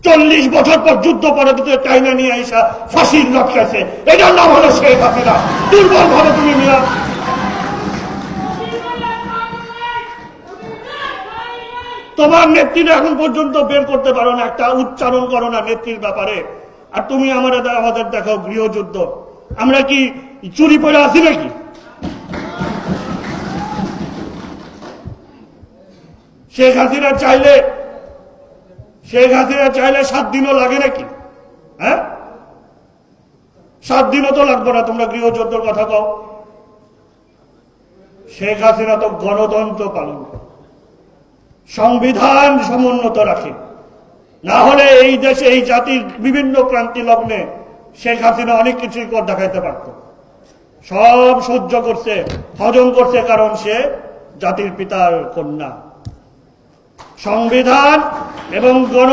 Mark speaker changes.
Speaker 1: 40 বছর পর যুদ্ধ পরবর্তী টাইনা নিয়ে আইসা ফাঁসির লটকাইছে, এটার নাম হলো শেখ হাসিনা। দুর্বল ভাবে তুমি মিয়া। তোমার নেত্রীরা এখন পর্যন্ত বের করতে পারো না, একটা উচ্চারণ করো না নেত্রীর ব্যাপারে। আর তুমি আমাদের দেখাও গৃহযুদ্ধ। আমরা কি চুরি পরে আছি নাকি? শেখ হাসিনা চাইলে 7 দিনও লাগে নাকি? হ্যাঁ, 7 দিনও তো লাগবে না। তোমরা গৃহযুদ্ধের কথা কও। শেখ হাসিনা তো গণতন্ত্র পালন করে, সংবিধান সমুন্নত রাখে। না হলে এই দেশে এই জাতির বিভিন্ন ক্রান্তি লগ্নে শেখ হাসিনা অনেক কিছুই দেখাইতে পারত। সব সহ্য করছে, হজম করছে, কারণ সে জাতির পিতার কন্যা। সংবিধান এবং গণ